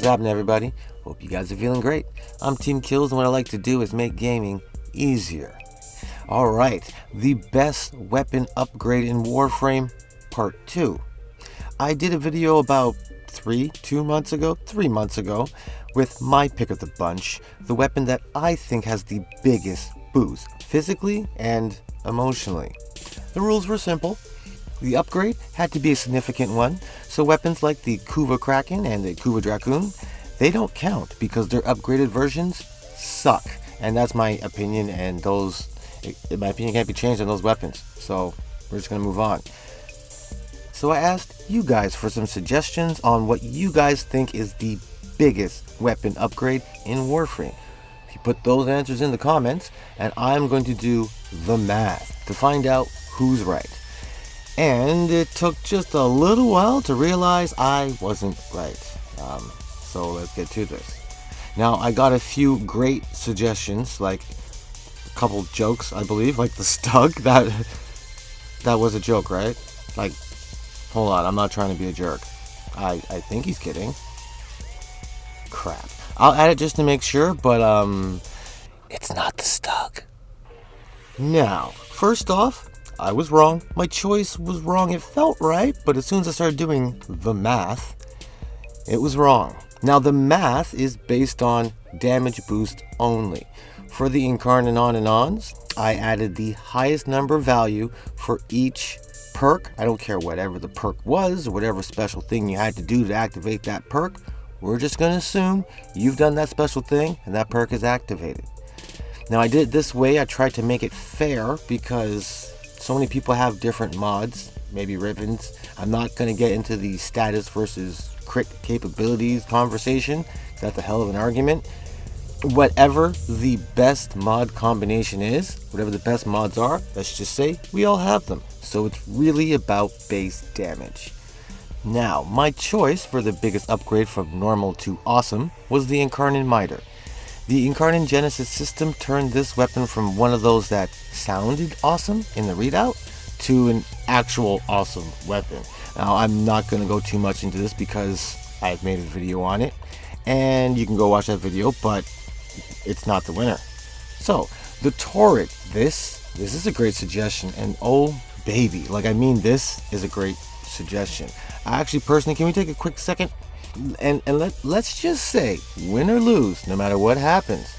happening, everybody? Hope you guys are feeling great. I'm Team Kills, and what I like to do is make gaming easier. Alright, the best weapon upgrade in Warframe, Part 2. I did a video about 3 months ago, with my pick of the bunch, the weapon that I think has the biggest boost, physically and emotionally. The rules were simple. The upgrade had to be a significant one, so weapons like the Kuva Kraken and the Kuva Dracoon, they don't count because their upgraded versions suck. And that's my opinion, and my opinion can't be changed on those weapons. So we're just going to move on. So I asked you guys for some suggestions on what you guys think is the biggest weapon upgrade in Warframe. If you put those answers in the comments, and I'm going to do the math to find out who's right. And it took just a little while to realize I wasn't right. So let's get to this. Now, I got a few great suggestions, like a couple jokes, I believe, like the Stug. That was a joke, right? Like, hold on, I'm not trying to be a jerk. I think he's kidding. Crap. I'll add it just to make sure, but it's not the Stug. Now, first off, I was wrong. My choice was wrong. It felt right, but as soon as I started doing the math, it was wrong. Now, the math is based on damage boost only. For the Incarnate On and Ons, I added the highest number value for each perk. I don't care whatever the perk was or whatever special thing you had to do to activate that perk. We're just going to assume you've done that special thing and that perk is activated. Now, I did it this way. I tried to make it fair because so many people have different mods, maybe ribbons. I'm not going to get into the status versus crit capabilities conversation. That's a hell of an argument. Whatever the best mod combination is, whatever the best mods are, let's just say we all have them. So it's really about base damage. Now, my choice for the biggest upgrade from normal to awesome was the Incarnate Miter. The Incarnate Genesis system turned this weapon from one of those that sounded awesome in the readout to an actual awesome weapon. Now, I'm not going to go too much into this because I've made a video on it, and you can go watch that video, but it's not the winner. So, the turret, this is a great suggestion, and oh baby, this is a great suggestion. I actually personally, can we take a quick second? And let's just say, win or lose, no matter what happens,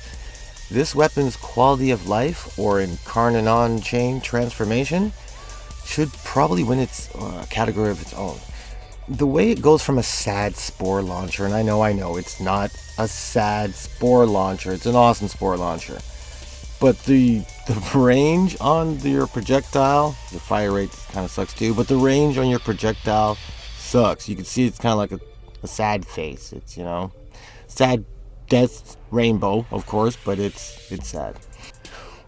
this weapon's quality of life or Incarnate On chain transformation should probably win its category of its own. The way it goes from a sad spore launcher, and I know it's not a sad spore launcher, it's an awesome spore launcher, but the range on your projectile, the fire rate kind of sucks too, but the range on your projectile sucks. You can see it's kind of like a sad face. It's, sad death rainbow, of course, but it's sad.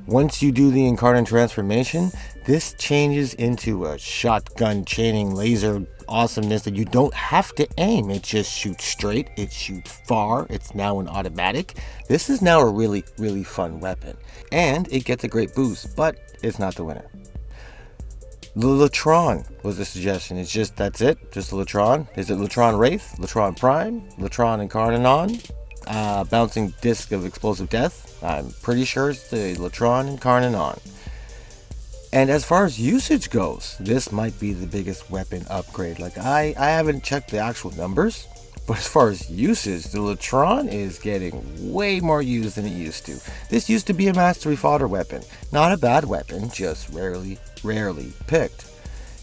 Once you do the Incarnate transformation, this changes into a shotgun chaining laser awesomeness that you don't have to aim. It just shoots straight, it shoots far, it's now an automatic. This is now a really, really fun weapon. And it gets a great boost, but it's not the winner. The Latron was a suggestion. It's just, that's it, just the Latron. Is it Latron Wraith, Latron Prime, Latron Incarnate On, Bouncing Disc of Explosive Death? I'm pretty sure it's the Latron Incarnate On. And as far as usage goes, this might be the biggest weapon upgrade. I haven't checked the actual numbers, but as far as usage, the Latron is getting way more used than it used to. This used to be a mastery fodder weapon. Not a bad weapon, just rarely picked.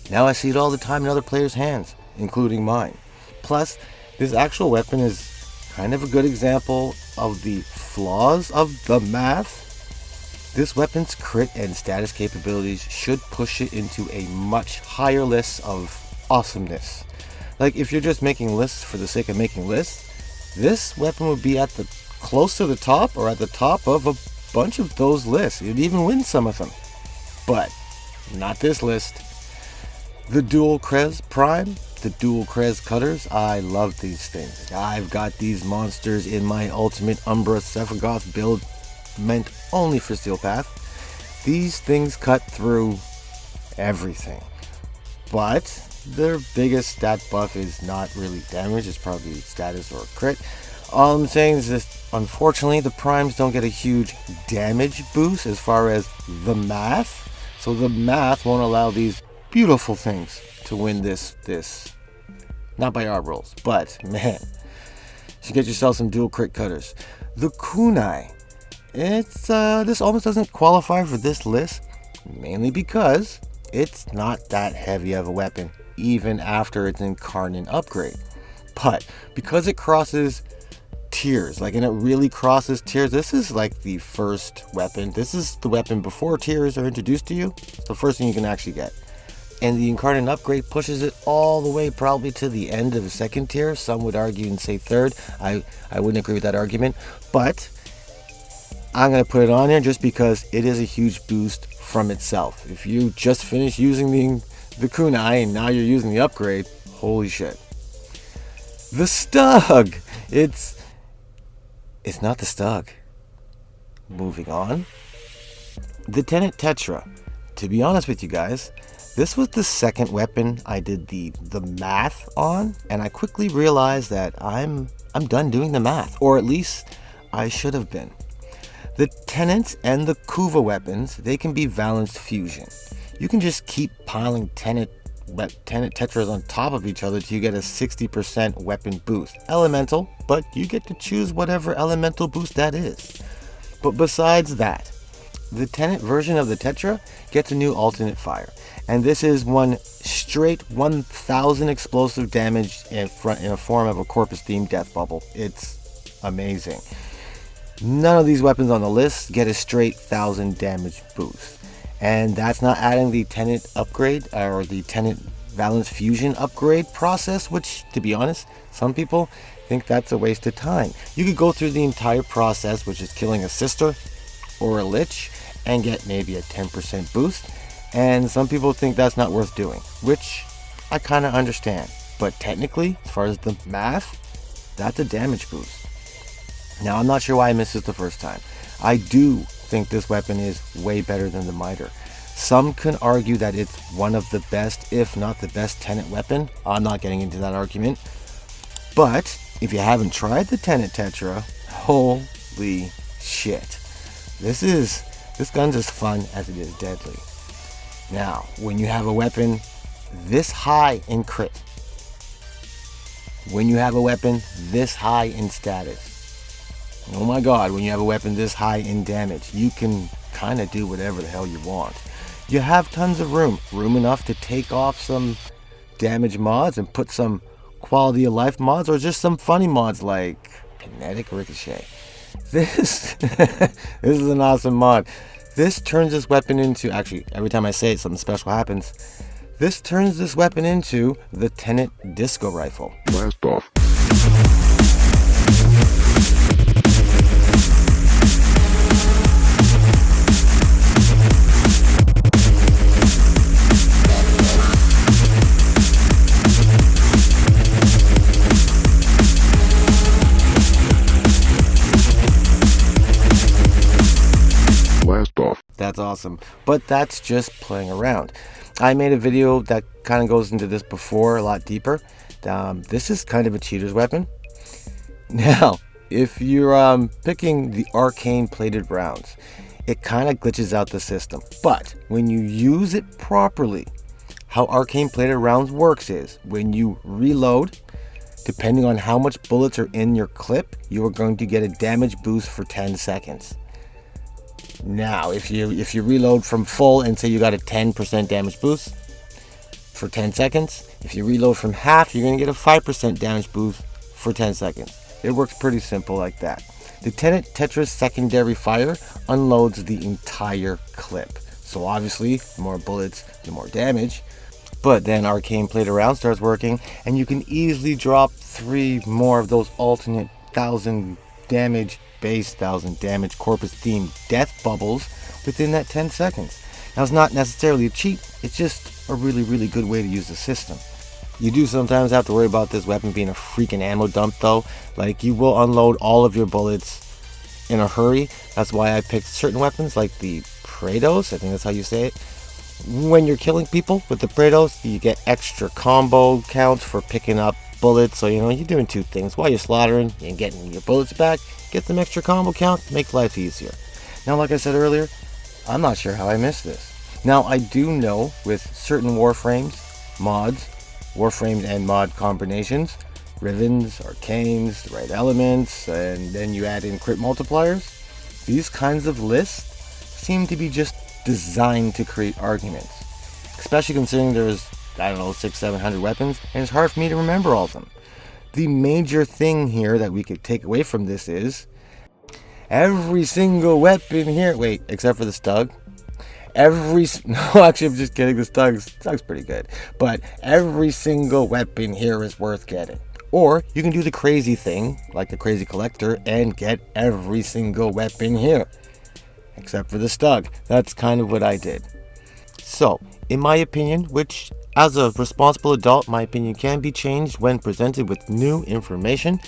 Now I see it all the time in other players' hands, including mine. Plus, this actual weapon is kind of a good example of the flaws of the math. This weapon's crit and status capabilities should push it into a much higher list of awesomeness. Like, if you're just making lists for the sake of making lists, this weapon would be close to the top or at the top of a bunch of those lists. It'd even win some of them. But not this list. The Dual Krez Prime, the Dual Krez Cutters, I love these things. I've got these monsters in my Ultimate Umbra Sephiroth build meant only for Steel Path. These things cut through everything. But their biggest stat buff is not really damage, it's probably status or crit. All I'm saying is this, unfortunately, the primes don't get a huge damage boost as far as the math. So the math won't allow these beautiful things to win this. Not by our rules, but man, you should get yourself some dual crit cutters. The kunai. This almost doesn't qualify for this list, mainly because it's not that heavy of a weapon, even after its incarnate upgrade. But because it crosses tiers, and it really crosses tiers, this is like the first weapon. This is the weapon before tiers are introduced to you. It's the first thing you can actually get. And the incarnate upgrade pushes it all the way probably to the end of the second tier. Some would argue and say third. I wouldn't agree with that argument, but I'm going to put it on here just because it is a huge boost from itself. If you just finished using the kunai and now you're using the upgrade, holy shit. The Stug! It's not the Stug. Moving on. The Tenet Tetra. To be honest with you guys, this was the second weapon I did the math on, and I quickly realized that I'm done doing the math, or at least I should have been. The Tenets and the Kuva weapons, they can be balanced fusion. You can just keep piling Tenet Tetras on top of each other till you get a 60% weapon boost. Elemental, but you get to choose whatever elemental boost that is. But besides that, the Tenet version of the Tetra gets a new alternate fire. And this is one straight 1000 explosive damage in a form of a Corpus themed death bubble. It's amazing. None of these weapons on the list get a straight 1000 damage boost. And that's not adding the Tenet upgrade or the Tenet Valence Fusion upgrade process, which, to be honest, some people think that's a waste of time. You could go through the entire process, which is killing a sister or a lich, and get maybe a 10% boost. And some people think that's not worth doing, which I kind of understand. But technically, as far as the math, that's a damage boost. Now, I'm not sure why I missed this the first time. I do think this weapon is way better than the Miter. Some can argue that it's one of the best, if not the best, Tenet weapon. I'm not getting into that argument. But if you haven't tried the Tenet Tetra, holy shit. This gun's as fun as it is deadly. Now, when you have a weapon this high in crit, when you have a weapon this high in status, oh my god, when you have a weapon this high in damage, you can kind of do whatever the hell you want. You have tons of room enough to take off some damage mods and put some quality of life mods, or just some funny mods like kinetic ricochet. This is an awesome mod. This turns this weapon into, actually, every time I say it, something special happens. This turns this weapon into the Tenet Disco Rifle. Blast off. That's awesome, but that's just playing around. I made a video that kind of goes into this before, a lot deeper. This is kind of a cheater's weapon. Now, if you're picking the arcane plated rounds, it kind of glitches out the system. But when you use it properly, how arcane plated rounds works is when you reload, depending on how much bullets are in your clip, you are going to get a damage boost for 10 seconds. Now, if you reload from full and say you got a 10% damage boost for 10 seconds, if you reload from half, you're going to get a 5% damage boost for 10 seconds. It works pretty simple like that. The Tenet Tetra's secondary fire unloads the entire clip. So obviously, the more bullets, the more damage. But then Arcane Plated Round starts working, and you can easily drop 3 more of those alternate 1000 damage Corpus themed death bubbles within that 10 seconds. Now, it's not necessarily a cheat, it's just a really, really good way to use the system. You do sometimes have to worry about this weapon being a freaking ammo dump though. Like, you will unload all of your bullets in a hurry. That's why I picked certain weapons like the Praetos, I think that's how you say it. When you're killing people with the Praetos, you get extra combo counts for picking up bullets. So, you're doing two things. While you're slaughtering and getting your bullets back, get some extra combo count, make life easier. Now, like I said earlier, I'm not sure how I missed this. Now, I do know with certain Warframes, mods, Warframes and mod combinations, Rivens, Arcanes, the right elements, and then you add in crit multipliers, these kinds of lists seem to be just designed to create arguments. Especially considering there's, 600-700 weapons, and it's hard for me to remember all of them. The major thing here that we could take away from this is every single weapon here, wait, except for the Stug, no, actually, I'm just kidding. The Stug's pretty good. But every single weapon here is worth getting. Or you can do the crazy thing, like the Crazy Collector, and get every single weapon here. Except for the Stug. That's kind of what I did. So, in my opinion, which as a responsible adult, my opinion can be changed when presented with new information.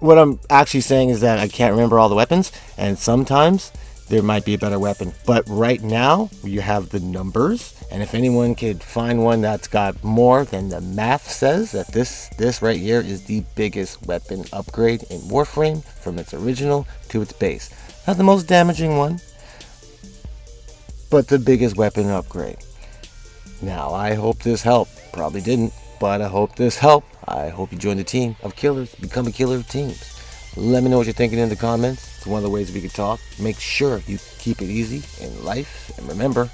What I'm actually saying is that I can't remember all the weapons, and sometimes there might be a better weapon. But right now, you have the numbers, and if anyone could find one that's got more, then the math says that this right here is the biggest weapon upgrade in Warframe from its original to its base. Not the most damaging one, but the biggest weapon upgrade. Now, I hope this helped. Probably didn't, but I hope this helped. I hope you join the team of killers, become a killer of teams. Let me know what you're thinking in the comments. It's one of the ways we can talk. Make sure you keep it easy in life. And remember,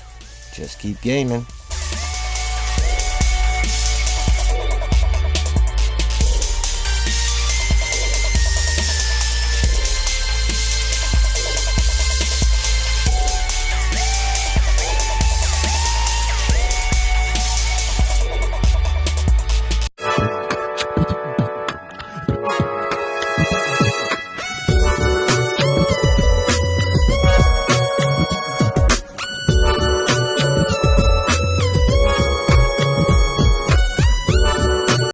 just keep gaming.